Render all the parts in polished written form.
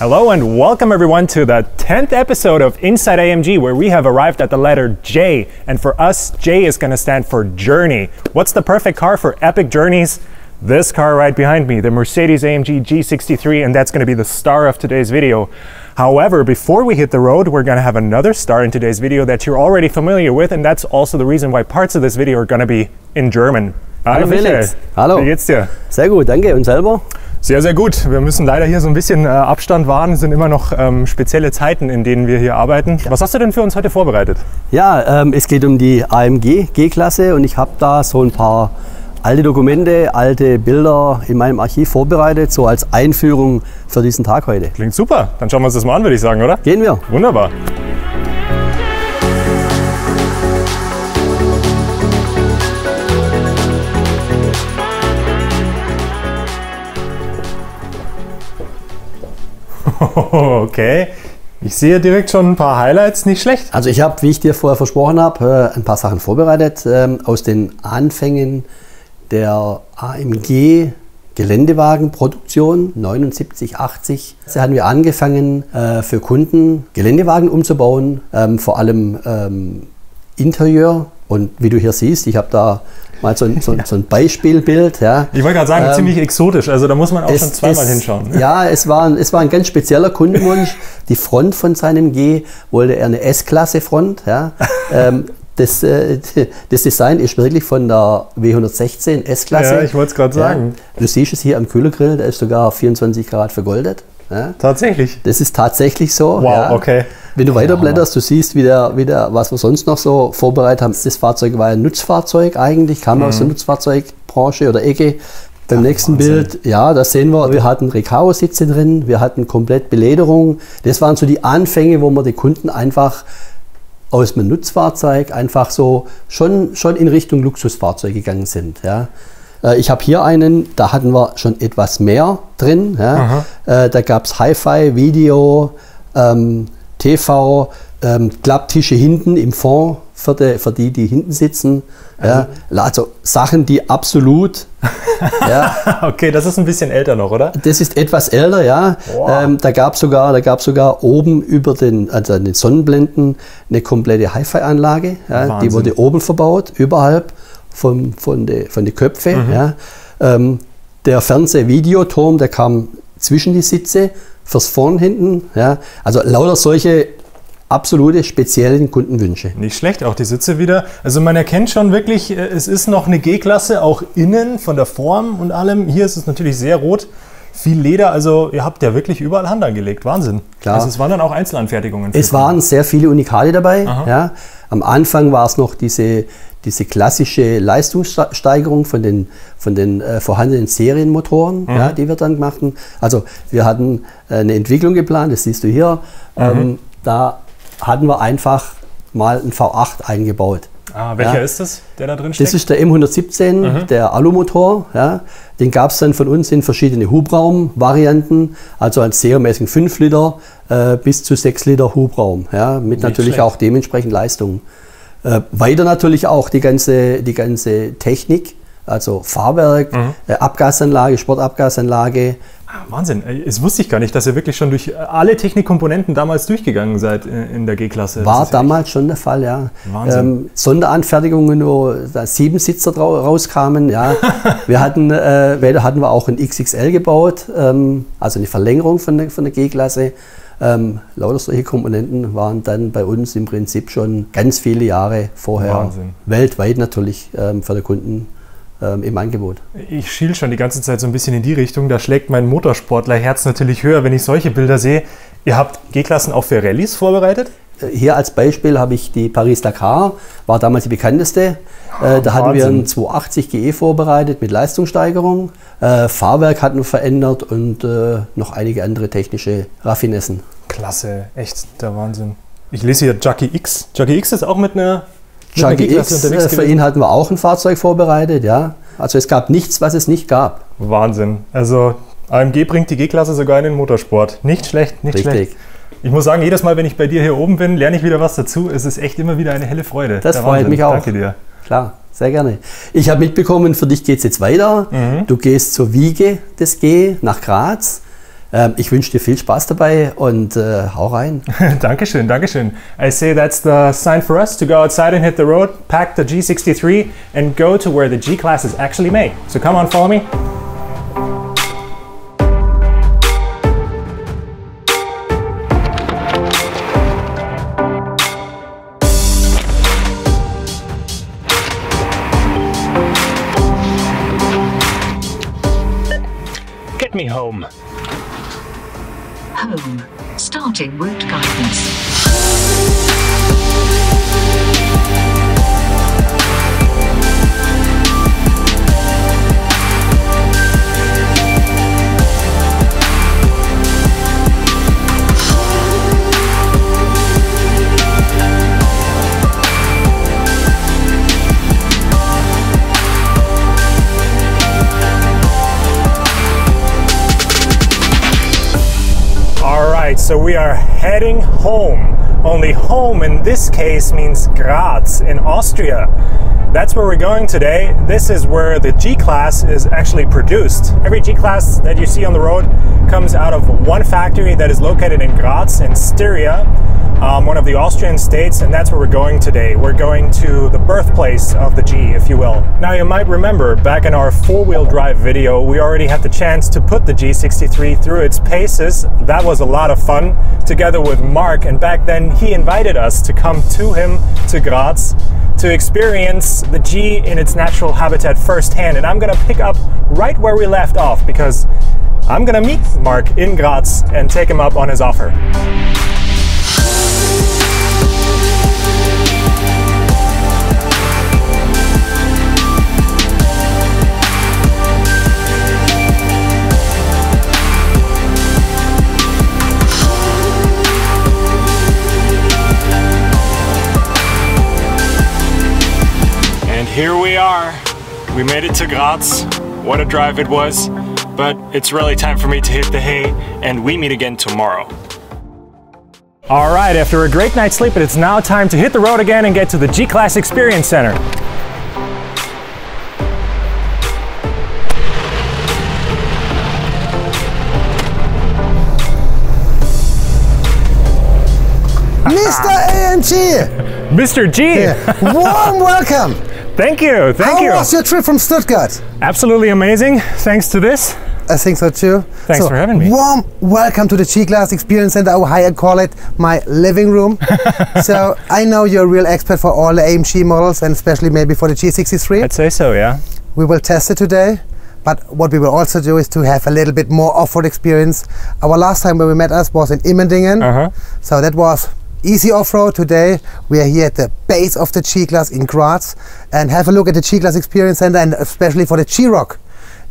Hello and welcome everyone to the 10th episode of Inside AMG, where we have arrived at the letter J. And for us, J is going to stand for journey. What's the perfect car for epic journeys? This car right behind me, the Mercedes-AMG G63, and that's going to be the star of today's video. However, before we hit the road, we're going to have another star in today's video that you're already familiar with, and that's also the reason why parts of this video are going to be in German. Hallo Felix. Hallo. Wie geht's dir? Sehr gut, danke. Und selber? Sehr, sehr gut. Wir müssen leider hier so ein bisschen Abstand wahren. Es sind immer noch spezielle Zeiten, in denen wir hier arbeiten. Ja. Was hast du denn für uns heute vorbereitet? Ja, es geht um die AMG G-Klasse und ich habe da so ein paar alte Dokumente, alte Bilder in meinem Archiv vorbereitet, so als Einführung für diesen Tag heute. Klingt super. Dann schauen wir uns das mal an, würde ich sagen, oder? Gehen wir. Wunderbar. Okay, ich sehe direkt schon ein paar Highlights, nicht schlecht. Also ich habe, wie ich dir vorher versprochen habe, ein paar Sachen vorbereitet aus den Anfängen der AMG Geländewagenproduktion 79, 80. Da haben wir angefangen für Kunden Geländewagen umzubauen, vor allem Interieur. Und wie du hier siehst, ich habe da mal so ein Beispielbild. Ja. Ich wollte gerade sagen, ziemlich exotisch, also da muss man auch schon zweimal hinschauen. Ja, es war ein ganz spezieller Kundenwunsch. Die Front von seinem G wollte er eine S-Klasse-Front. Ja. Das Design ist wirklich von der W116 S-Klasse. Ja, ich wollte es gerade sagen. Du siehst es hier am Kühlergrill, der ist sogar 24 Karat vergoldet. Ja. Tatsächlich? Das ist tatsächlich so. Wow, ja. Okay. Wenn du weiterblätterst, du siehst wieder, was wir sonst noch so vorbereitet haben. Das Fahrzeug war ein Nutzfahrzeug eigentlich, kam aus der Nutzfahrzeugbranche oder Ecke. Beim nächsten Bild, ja, da sehen wir hatten Recaro-Sitze drin, wir hatten komplett Belederung. Das waren so die Anfänge, wo wir die Kunden einfach aus dem Nutzfahrzeug einfach so schon in Richtung Luxusfahrzeug gegangen sind. Ja. Ich habe hier einen, da hatten wir schon etwas mehr drin. Ja. Da gab es Hi-Fi, Video, TV, Klapptische hinten im Fond für die hinten sitzen. Ja. Also Sachen, die absolut... Ja. Okay, das ist ein bisschen älter noch, oder? Das ist etwas älter, ja. Wow. Da gab es sogar oben über den Sonnenblenden eine komplette Hi-Fi-Anlage. Ja. Die wurde oben verbaut, überhalb von den Köpfen. Ja. Der Fernseh-Videoturm, der kam zwischen die Sitze, fürs Vorn hinten. Ja. Also lauter solche absolute speziellen Kundenwünsche. Nicht schlecht, auch die Sitze wieder. Also man erkennt schon wirklich, es ist noch eine G-Klasse, auch innen von der Form und allem. Hier ist es natürlich sehr rot, viel Leder, also ihr habt ja wirklich überall Hand angelegt. Wahnsinn. Klar. Also es waren dann auch Einzelanfertigungen. Es waren sehr viele Unikate dabei. Ja. Am Anfang war es noch diese klassische Leistungssteigerung von den vorhandenen Serienmotoren, ja, die wir dann gemacht haben. Also wir hatten eine Entwicklung geplant, das siehst du hier. Da hatten wir einfach mal einen V8 eingebaut. Ah, welcher ist das, der da drin steckt? Das ist der M117, der Alumotor. Ja. Den gab es dann von uns in verschiedene Hubraumvarianten, also einen serienmäßigen 5 Liter bis zu 6 Liter Hubraum, ja, mit natürlich auch dementsprechend Leistung. Weiter natürlich auch die ganze Technik, also Fahrwerk, Abgasanlage, Sportabgasanlage. Wahnsinn, das wusste ich gar nicht, dass ihr wirklich schon durch alle Technikkomponenten damals durchgegangen seid in der G-Klasse. War damals schon der Fall, ja. Wahnsinn. Sonderanfertigungen, wo da 7 Sitzer rauskamen, ja. Hatten wir auch ein XXL gebaut, also eine Verlängerung von der G-Klasse. Lauter solche Komponenten waren dann bei uns im Prinzip schon ganz viele Jahre vorher. Wahnsinn. Weltweit natürlich für die Kunden im Angebot. Ich schiel schon die ganze Zeit so ein bisschen in die Richtung, da schlägt mein Motorsportlerherz natürlich höher, wenn ich solche Bilder sehe. Ihr habt G-Klassen auch für Rallyes vorbereitet? Hier als Beispiel habe ich die Paris-Dakar, war damals die bekannteste. Da hatten wir einen 280 GE vorbereitet mit Leistungssteigerung. Fahrwerk hatten wir verändert und noch einige andere technische Raffinessen. Klasse, echt der Wahnsinn. Ich lese hier Jockey X. Jockey X ist auch mit einer Jockey X, für ihn hatten wir auch ein Fahrzeug vorbereitet, ja. Also es gab nichts, was es nicht gab. Wahnsinn. Also AMG bringt die G-Klasse sogar in den Motorsport. Nicht schlecht, nicht schlecht. Ich muss sagen, jedes Mal, wenn ich bei dir hier oben bin, lerne ich wieder was dazu. Es ist echt immer wieder eine helle Freude. Das freut mich auch. Danke dir. Klar, sehr gerne. Ich habe mitbekommen, für dich geht es jetzt weiter. Du gehst zur Wiege des G nach Graz. Ich wünsche dir viel Spaß dabei und hau rein. Dankeschön, Dankeschön. I say that's the sign for us to go outside and hit the road, pack the G63 and go to where the G-Class is actually made. So come on, follow me. Get me home. Home. Starting route guidance. So we are heading home. Only home in this case means Graz in Austria. That's where we're going today. This is where the G-Class is actually produced. Every G-Class that you see on the road comes out of one factory that is located in Graz in Styria, one of the Austrian states, and that's where we're going today. We're going to the birthplace of the G, if you will. Now you might remember back in our four-wheel drive video, we already had the chance to put the G63 through its paces. That was a lot of fun, together with Mark, and back then he invited us to come to him to Graz to experience the G in its natural habitat firsthand. And I'm gonna pick up right where we left off because I'm gonna meet Mark in Graz and take him up on his offer. Here we are. We made it to Graz. What a drive it was. But it's really time for me to hit the hay, and we meet again tomorrow. All right, after a great night's sleep, it's now time to hit the road again and get to the G-Class Experience Center. Mr. AMG! Mr. G! Yeah. Warm welcome! Thank you, thank you. How was your trip from Stuttgart? Absolutely amazing, thanks to this. I think so too. Thanks for having me. Warm welcome to the G-Class Experience Center, or I call it my living room. So I know you're a real expert for all the AMG models, and especially maybe for the G63. I'd say so, yeah. We will test it today, but what we will also do is to have a little bit more off-road experience. Our last time when we met us was in Immendingen, so that was easy off-road. Today we are here at the base of the G-Class in Graz and have a look at the G-Class Experience Center, and especially for the G-Rock.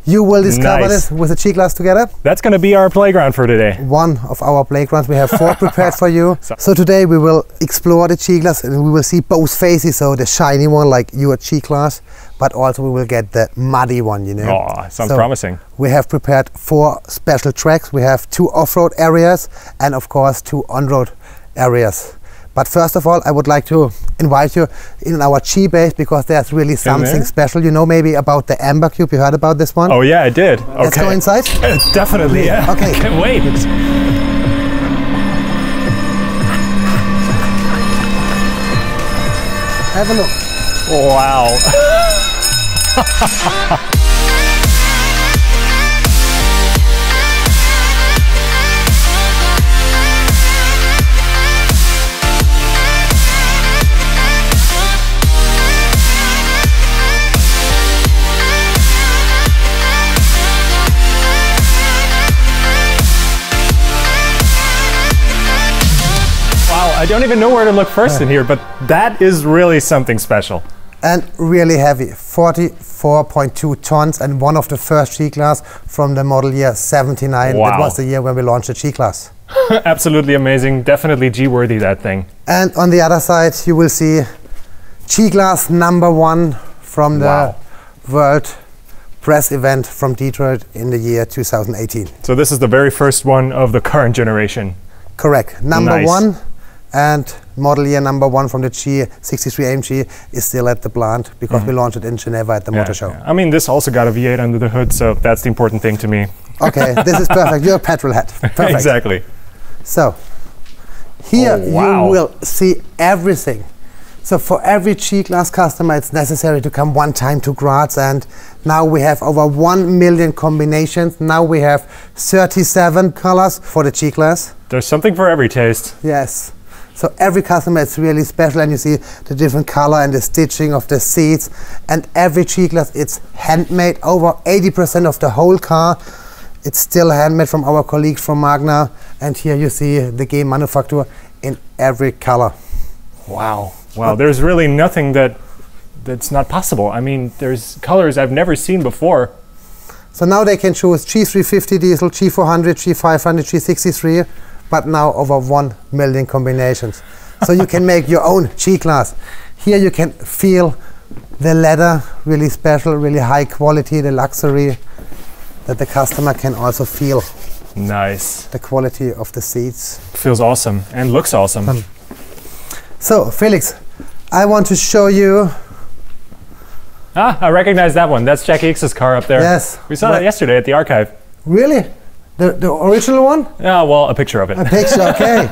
You will discover this with the G-Class together. That's going to be our playground for today. One of our playgrounds. We have 4 prepared for you. So today we will explore the G-Class and we will see both faces, so the shiny one like your G-Class, but also we will get the muddy one, you know. Oh, sounds promising. We have prepared 4 special tracks. We have 2 off-road areas and of course 2 on-road areas. But first of all, I would like to invite you in our G-base because there's really something special. You know maybe about the Amber Cube, you heard about this one? Oh yeah, I did. Okay. Let's go inside? Definitely, yeah. Okay. Can't wait. Have a look. Wow. I don't even know where to look first in here, but that is really something special. And really heavy, 44.2 tons, and one of the first G-Class from the model year 79. Wow. That was the year when we launched the G-Class. Absolutely amazing, definitely G-worthy, that thing. And on the other side you will see G-Class #1 from the World Press event from Detroit in the year 2018. So this is the very first one of the current generation. Correct, #1. And model year #1 from the G63 AMG is still at the plant because we launched it in Geneva at the motor show. I mean, this also got a V8 under the hood, so that's the important thing to me. Okay, this is perfect. You're a petrol head. Perfect. Exactly. So, here wow. you will see everything. So for every G-Class customer, it's necessary to come one time to Graz, and now we have over 1 million combinations. Now we have 37 colors for the G-Class. There's something for every taste. Yes. So every customer is really special, and you see the different color and the stitching of the seats. And every G-Class, it's handmade. Over 80% of the whole car, it's still handmade from our colleagues from Magna. And here you see the G manufacturer in every color. Wow. Wow, there's really nothing that's not possible. I mean, there's colors I've never seen before. So now they can choose G350 diesel, G400, G500, G63, but now over 1 million combinations. So you can make your own G-Class. Here you can feel the leather, really special, really high quality, the luxury that the customer can also feel. Nice. The quality of the seats. Feels awesome and looks awesome. So, Felix, I want to show you. Ah, I recognize that one. That's Jackie X's car up there. Yes. We saw that yesterday at the archive. Really? The original one? Yeah, well, a picture of it. A picture, okay.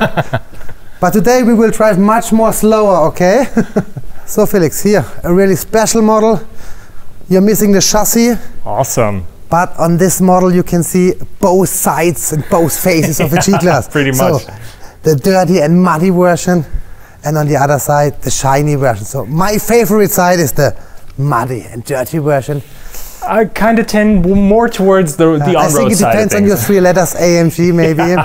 But today we will drive much more slower, okay? So, Felix, here, a really special model. You're missing the chassis. Awesome. But on this model you can see both sides and both faces of the G-Class. Pretty much. So, the dirty and muddy version, and on the other side, the shiny version. So my favorite side is the muddy and dirty version. I kind of tend more towards the on-road side. I think it depends on your 3 letters, AMG maybe.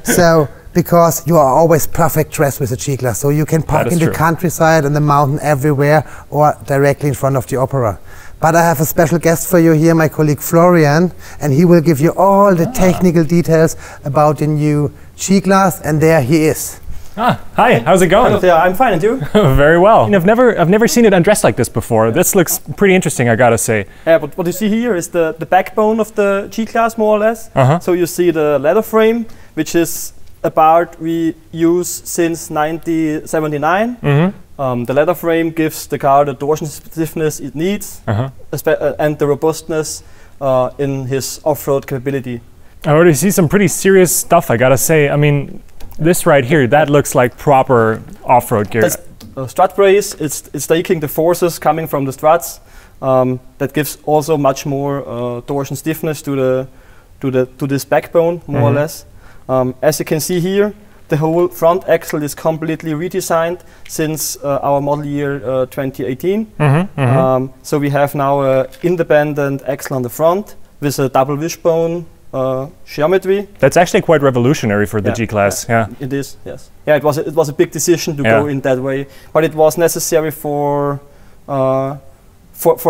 So, because you are always perfect dressed with a G-Class. So you can park in the countryside and the mountain everywhere, or directly in front of the opera. But I have a special guest for you here, my colleague Florian, and he will give you all the technical details about the new G-Class, and there he is. Ah, hi, how's it going? Hello, I'm fine, and you? Very well. I've never seen it undressed like this before. This looks pretty interesting, I gotta say. Yeah, but what you see here is the backbone of the G-Class, more or less. So you see the leather frame, which is a part we use since 1979. The leather frame gives the car the torsion stiffness it needs, and the robustness in his off-road capability. I already see some pretty serious stuff, I gotta say. I mean, this right here, that looks like proper off-road gear. That's strut brace. It's taking the forces coming from the struts. That gives also much more torsion stiffness to this backbone, more or less. As you can see here, the whole front axle is completely redesigned since our model year 2018. So we have now an independent axle on the front with a double wishbone geometry. That's actually quite revolutionary for the G-Class. Yeah, it is. Yes. Yeah, it was a big decision to go in that way, but it was necessary for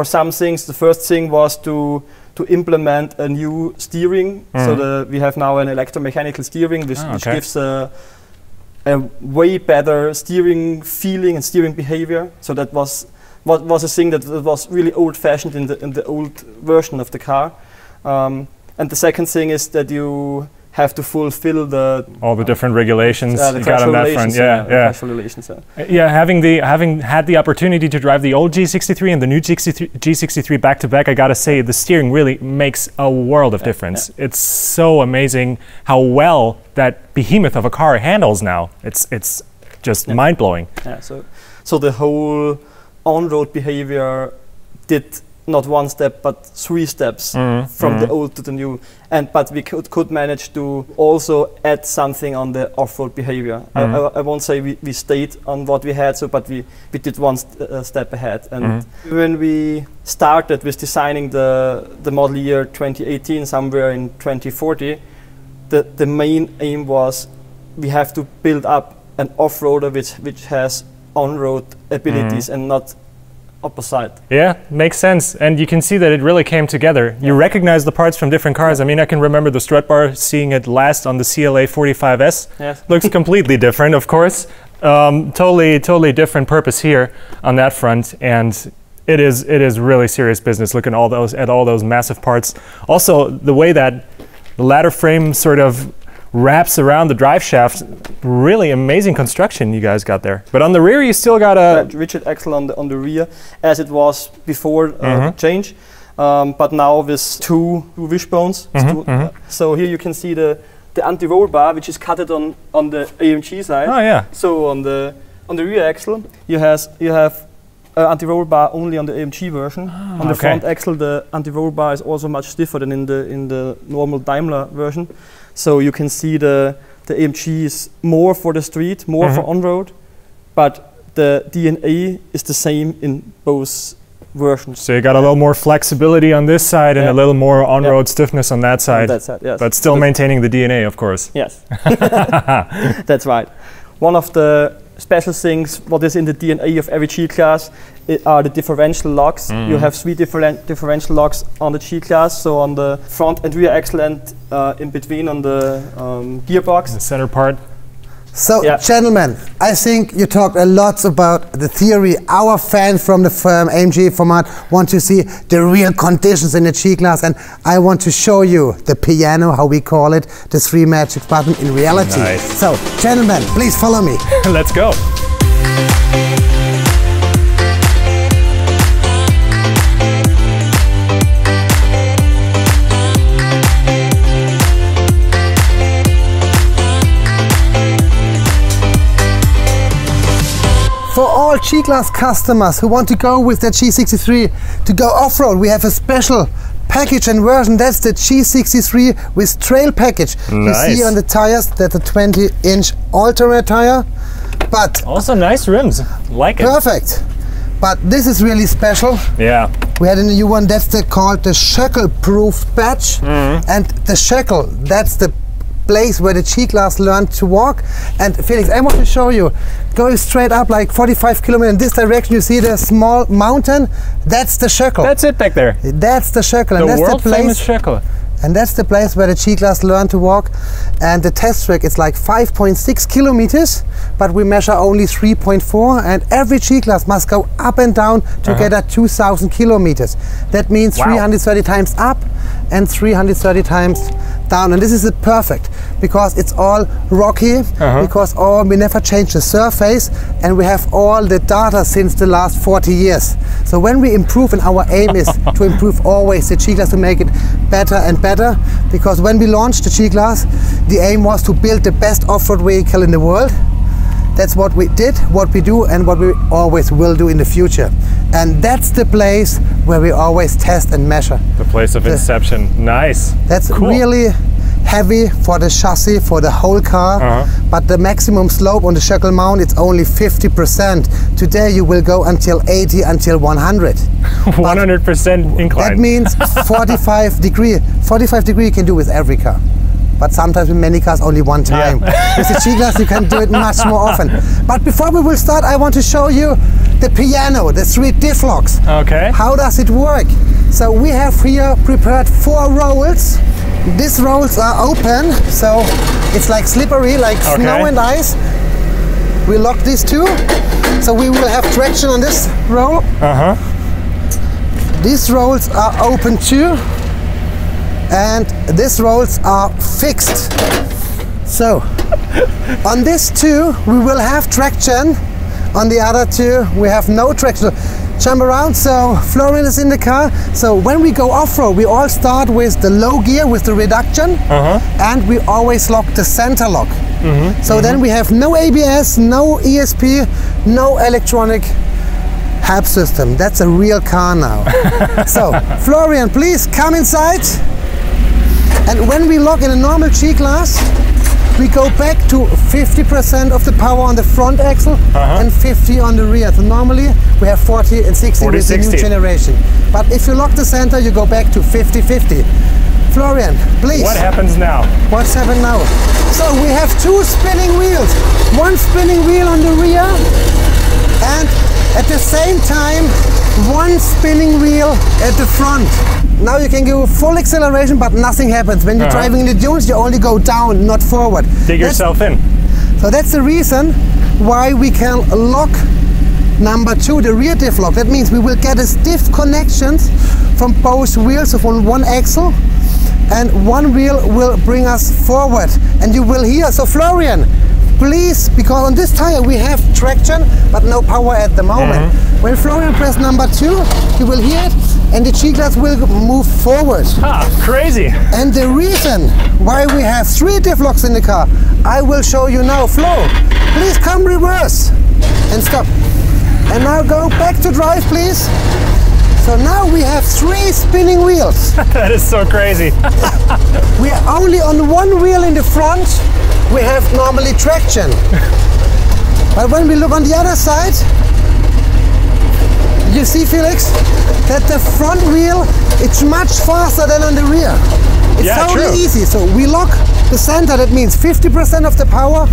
some things. The first thing was to implement a new steering. So we have now an electromechanical steering, which gives a way better steering feeling and steering behavior. So that was a thing that was really old-fashioned in the old version of the car. And the second thing is that you have to fulfill all the different regulations you got on that front. Having had the opportunity to drive the old G63 and the new G63 back to back, I gotta say the steering really makes a world of difference. It's so amazing how well that behemoth of a car handles now. It's just mind blowing. Yeah. So the whole on-road behavior did not 1 step but 3 steps from the old to the new, but we could manage to also add something on the off-road behavior. I won't say we stayed on what we had, but we did 1 step ahead. And when we started with designing the model year 2018, somewhere in 2040, the main aim was we have to build up an off-roader which has on-road abilities and not opposite. Yeah, makes sense. And you can see that it really came together. You recognize the parts from different cars. I mean, I can remember the strut bar, seeing it last on the CLA 45S. Looks completely different, of course. Totally different purpose here on that front. And it is really serious business looking at all those massive parts. Also, the way that the ladder frame sort of wraps around the drive shaft, really amazing construction you guys got there. But on the rear, you still got a rigid axle on the rear, as it was before the change. but now with two wishbones. So here you can see the anti-roll bar, which is cut on the AMG side. Oh yeah. So on the rear axle, you have anti-roll bar only on the AMG version. On the front axle, the anti-roll bar is also much stiffer than in the normal Daimler version. So you can see the AMG is more for the street, more for on-road, but the DNA is the same in both versions. So you got a little more flexibility on this side and a little more on-road stiffness on that side. On that side, yes. But still maintaining the DNA, of course. Yes. That's right. One of the special things, what is in the DNA of every G-Class, are the differential logs. You have 3 differential logs on the G-Class, so on the front and rear axle and in between on the gearbox. The center part. So, gentlemen, I think you talked a lot about the theory. Our fans from the AMG format want to see the real conditions in the G-Class, and I want to show you the piano, how we call it, the 3 magic buttons in reality. Nice. So, gentlemen, please follow me. Let's go. For all G-Class customers who want to go with their G63 to go off-road, we have a special package and version. That's the G63 with trail package. Nice. You see on the tires, that's a 20-inch alternate tire. But also nice rims. Like it. Perfect. But this is really special. Yeah. We had a new one, that's called the shackle-proof badge. And the shackle, that's the place where the G-Class learned to walk. And Felix, I want to show you, going straight up like 45 kilometers in this direction, you see the small mountain, that's the shackle. That's it back there. That's the shackle. The and that's world the place, famous shackle. And that's the place where the G-Class learned to walk. And the test track is like 5.6 kilometers, but we measure only 3.4, and every G-Class must go up and down together 2,000 kilometers. That means 330 times up and 330 times down. And this is perfect because it's all rocky, because we never change the surface, and we have all the data since the last 40 years. So when we improve, and our aim is to improve always the G-Class, to make it better and better, because when we launched the G-Class, the aim was to build the best off-road vehicle in the world. That's what we did, what we do, and what we always will do in the future. And that's the place where we always test and measure. The place of inception. Nice. That's cool. Really heavy for the chassis, for the whole car, but the maximum slope on the shackle mount, it's only 50%. Today you will go until 80, until 100. 100% incline. That means 45 degree. 45 degree you can do with every car. But sometimes with many cars only one time. With the G-Class you can do it much more often. But before we will start, I want to show you the piano, the 3 diff locks. Okay. How does it work? So we have here prepared 4 rolls. These rolls are open, so it's like slippery, like snow and ice. We lock these 2, so we will have traction on this roll. These rolls are open too, and these rolls are fixed. So on this 2 we will have traction, on the other 2 we have no traction. Jump around, so Florian is in the car. So when we go off-road, we all start with the low gear, with the reduction, and we always lock the center lock. So then we have no ABS, no ESP, no electronic help system. That's a real car now. So Florian, please come inside. And when we lock in a normal G-Class, we go back to 50% of the power on the front axle and 50 on the rear. So normally we have 40 and 60 with the new generation. But if you lock the center, you go back to 50-50. Florian, please. What happens now? What's happened now? So we have 2 spinning wheels. 1 spinning wheel on the rear, and at the same time 1 spinning wheel at the front. Now you can go full acceleration, but nothing happens. When you're driving in the dunes, you only go down, not forward. Dig yourself in. So that's the reason why we can lock number 2, the rear diff lock. That means we will get a stiff connections from both wheels, so from 1 axle, and 1 wheel will bring us forward. And you will hear, so Florian, please, because on this tire we have traction, but no power at the moment. When Florian press number 2, you will hear it. and the G-Class will move forward. Ah, crazy. And the reason why we have 3 diff locks in the car, I will show you now. Flo, please come reverse and stop. And now go back to drive, please. So now we have 3 spinning wheels. That is so crazy. We are only on 1 wheel in the front. We have normally traction. But when we look on the other side, you see, Felix, that the front wheel, it's much faster than on the rear. It's totally easy. So we lock the center, that means 50% of the power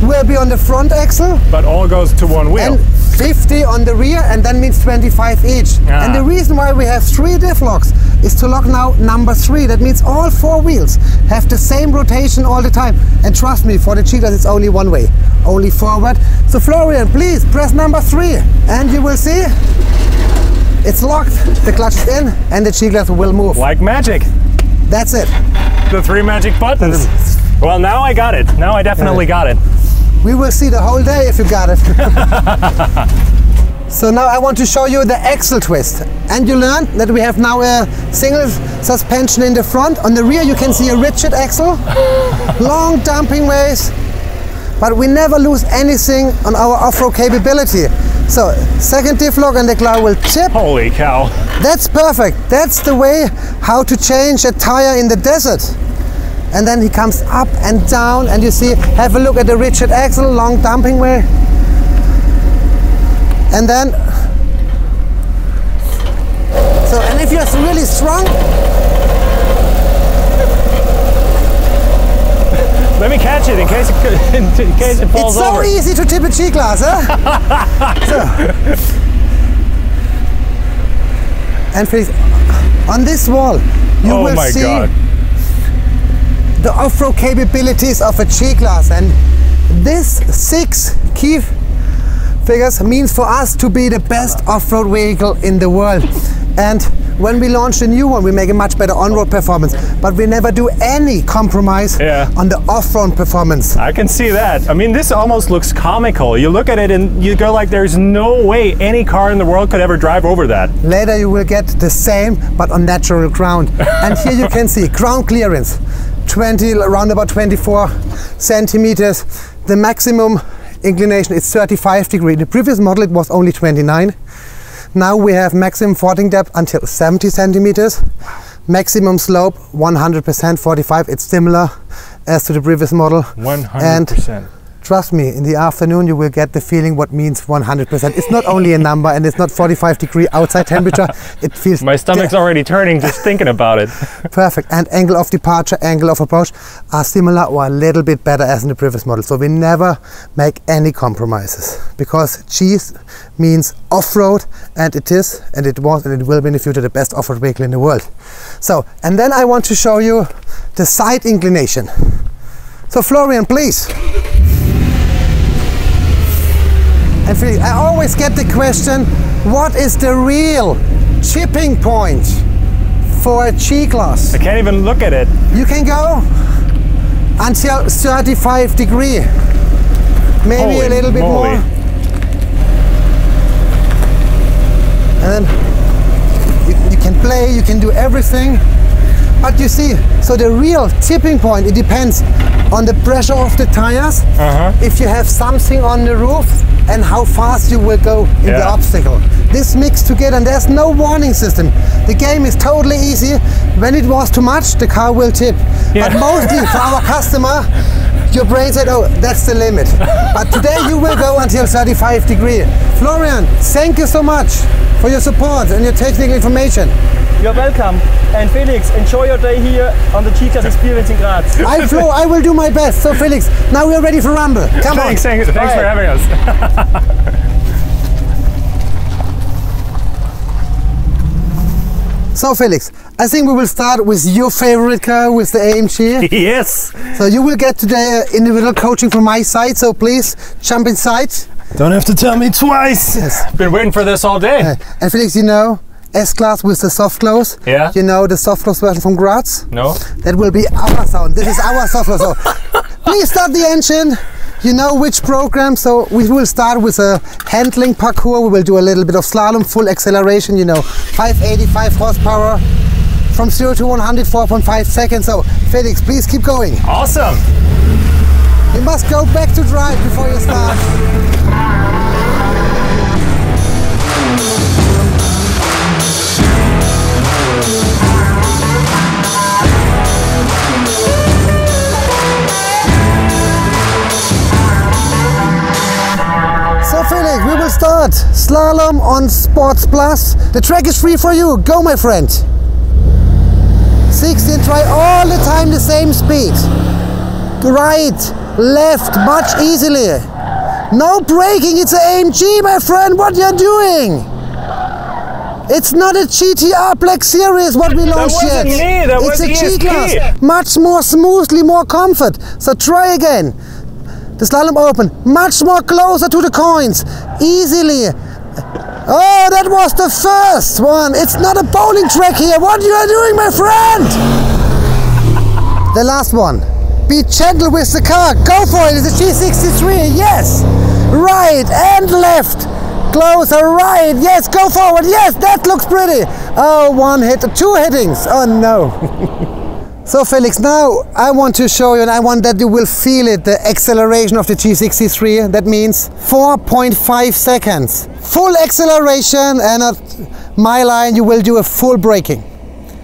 will be on the front axle. But all goes to 1 wheel. And 50 on the rear, and that means 25 each. And the reason why we have 3 diff locks is to lock now number 3. That means all 4 wheels have the same rotation all the time. And trust me, for the G-Class it's only one way, only forward. So Florian, please press number 3, and you will see it's locked, the clutch is in, and the G-Class will move. Like magic. That's it. The 3 magic buttons. Well, now I got it. Now I definitely got it. We will see the whole day if you got it. So now I want to show you the axle twist. And you learned that we have now a single suspension in the front. On the rear you can see a rigid axle, long dumping ways, but we never lose anything on our off-road capability. So second diff lock and the car will tip. Holy cow. That's perfect. That's the way how to change a tire in the desert. And then he comes up and down, and you see, have a look at the rigid axle, long dumping way. And then, so, and if you're really strong, let me catch it in case it falls over. It's so easy to tip a G-Class, huh? So, and please, on this wall, you will see the off-road capabilities of a G-Class, and this 6 key figures means for us to be the best off-road vehicle in the world. And when we launch a new one, we make a much better on-road performance, but we never do any compromise on the off-road performance. I can see that. I mean, this almost looks comical. You look at it and you go like, there's no way any car in the world could ever drive over that. Later you will get the same, but on natural ground. And here you can see ground clearance, around about 24 centimeters. The maximum inclination is 35 degrees. The previous model it was only 29. Now we have maximum fording depth until 70 centimeters. Maximum slope 100%, 45. It's similar as to the previous model. 100%. And trust me, in the afternoon you will get the feeling what means 100%. It's not only a number, and it's not 45-degree outside temperature. It feels... My stomach's already turning just thinking about it. Perfect. And angle of departure, angle of approach are similar or a little bit better as in the previous model. So we never make any compromises, because G means off-road, and it is, and it was, and it will be in the future the best off-road vehicle in the world. So, and then I want to show you the side inclination. So Florian, please. And Felix, I always get the question, what is the real tipping point for a G-Class? I can't even look at it. You can go until 35 degrees, maybe a little bit more. And then you can play, you can do everything. But you see, so the real tipping point, it depends on the pressure of the tires, if you have something on the roof, and how fast you will go in the obstacle. This mixed together, and there's no warning system. The game is totally easy. When it was too much, the car will tip. But mostly for our customer, your brain said, oh, that's the limit. But today you will go until 35 degrees. Florian, thank you so much for your support and your technical information. You're welcome. And Felix, enjoy your day here on the G-Class experience in Graz. Flo, I will do my best. So Felix, now we are ready for Rumble. Come on. Thanks for having us. So Felix, I think we will start with your favorite car, with the AMG. Yes. So you will get today individual coaching from my side, so please jump inside. Don't have to tell me twice. Yes. Been waiting for this all day. And Felix, you know, S-Class with the soft close. Yeah. You know the soft close version from Graz? No. That will be our sound. This is our soft close. So please start the engine. You know which program, so we will start with a handling parkour. We will do a little bit of slalom, full acceleration, you know, 585 horsepower, from 0 to 100, 4.5 seconds. So, Felix, please keep going. Awesome. You must go back to drive before you start. So Felix, we will start slalom on Sports Plus. The track is free for you. Go, my friend. 60 and try all the time the same speed. Right, left, much easily. No braking, it's an AMG, my friend. What you're doing? It's not a GTR Black Series what we launched yet. That wasn't me, that was It's a ESP. G-Class. Much more smoothly, more comfort. So try again. The slalom open, much more closer to the coins, easily. Oh, that was the first one. It's not a bowling track here. What you are doing, my friend? The last one. Be gentle with the car. Go for it. It's a G63. Yes. Right and left. Closer. Right. Yes. Go forward. Yes. That looks pretty. Oh, one hit. Two hittings. Oh no. So Felix, now I want to show you, and I want that you will feel it, the acceleration of the G63. That means 4.5 seconds. Full acceleration, and at my line you will do a full braking.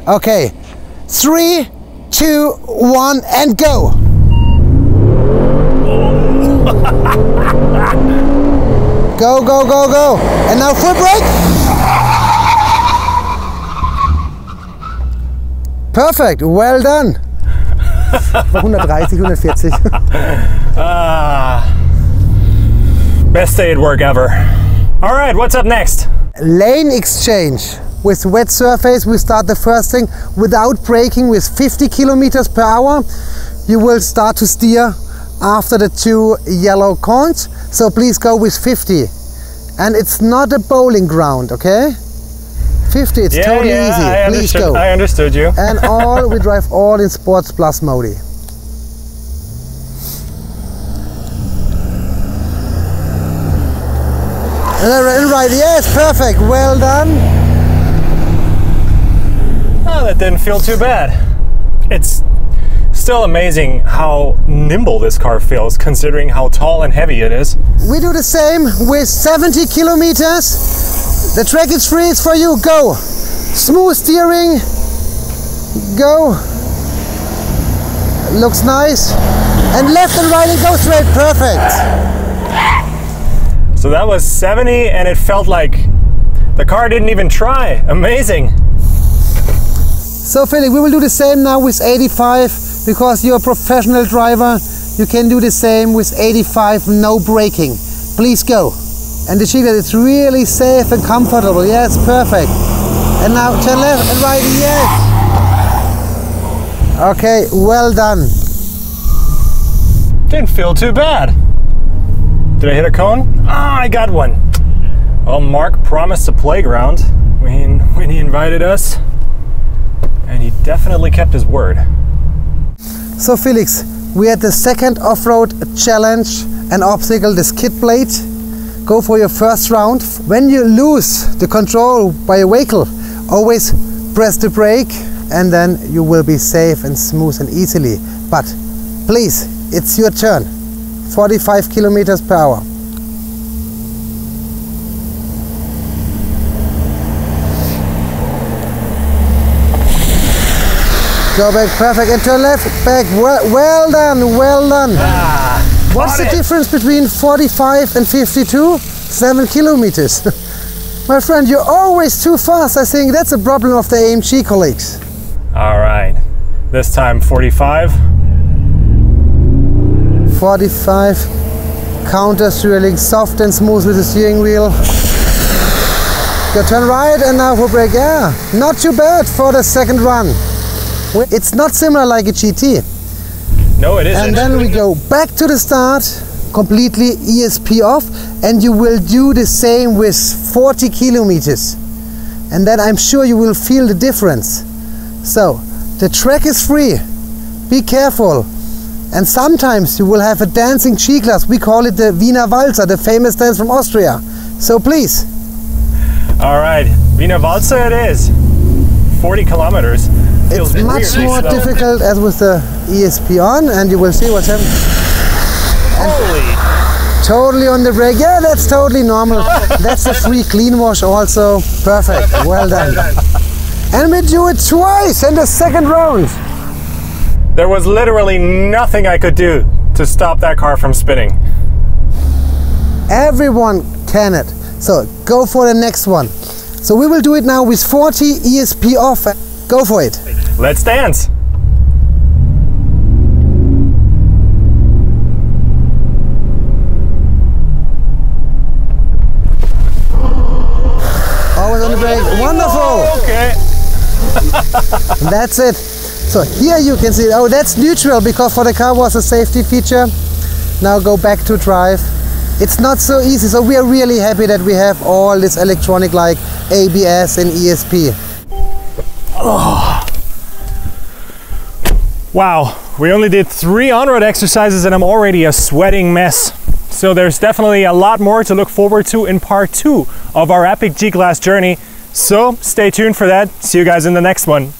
Okay, 3, 2, 1, and go. Go, go, go, go. And now full brake. Perfect, well done. 130, 140. Best day at work ever. All right, what's up next? Lane exchange. With wet surface, we start the first thing without braking with 50 kilometers per hour. You will start to steer after the two yellow coins. So please go with 50. And it's not a bowling ground, okay? 50, it's totally easy. Please go. I understood you. And all, we drive all in Sports Plus mode. And right, yes, perfect, well done. Oh, that didn't feel too bad. It's still amazing how nimble this car feels, considering how tall and heavy it is. We do the same with 70 kilometers. The track is free, it's for you, go. Smooth steering, go. Looks nice. And left and right and go straight, perfect. So that was 70 and it felt like the car didn't even try. Amazing. So Felix, we will do the same now with 85, because you're a professional driver. You can do the same with 85, no braking. Please go. And the G-Class is really safe and comfortable. Yes, perfect. And now turn left and right, yes. Okay, well done. Didn't feel too bad. Did I hit a cone? Ah, I got one. Well, Mark promised a playground when he invited us, and he definitely kept his word. So Felix, we had the second off-road challenge, an obstacle, the skid plate. Go for your first round. When you lose the control by a vehicle, always press the brake, and then you will be safe and smooth and easily. But please, it's your turn. 45 kilometers per hour. Go back, perfect, and turn left, back. Well done, well done. What's the difference between 45 and 52? 7 kilometers. My friend, you're always too fast. I think that's a problem of the AMG colleagues. All right, this time 45. 45. Counter steering, soft and smooth with the steering wheel. Go turn right and now for brake. Yeah, not too bad for the second run. It's not similar like a GT. No, it isn't. And then we go back to the start, completely ESP off, and you will do the same with 40 kilometers. And then I'm sure you will feel the difference. So, the track is free. Be careful. And sometimes you will have a dancing G-Class. We call it the Wiener Walzer, the famous dance from Austria. So please. All right, Wiener Walzer it is. 40 kilometers. It's much more difficult as with the ESP on, and you will see what's happening. Holy! Totally on the brake. Yeah, that's totally normal. That's a free clean wash also. Perfect. Well done. And we do it twice in the second round. There was literally nothing I could do to stop that car from spinning. Everyone can it. So go for the next one. So we will do it now with 40 ESP off. Go for it. Let's dance. Always on the brake. Wonderful. Okay. That's it. So here you can see, oh, that's neutral because for the car was a safety feature. Now go back to drive. It's not so easy, so we are really happy that we have all this electronic like ABS and ESP. Oh. Wow, we only did 3 on-road exercises and I'm already a sweating mess. So there's definitely a lot more to look forward to in part 2 of our epic G-Class journey. So stay tuned for that. See you guys in the next one.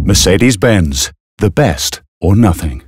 Mercedes-Benz, the best or nothing.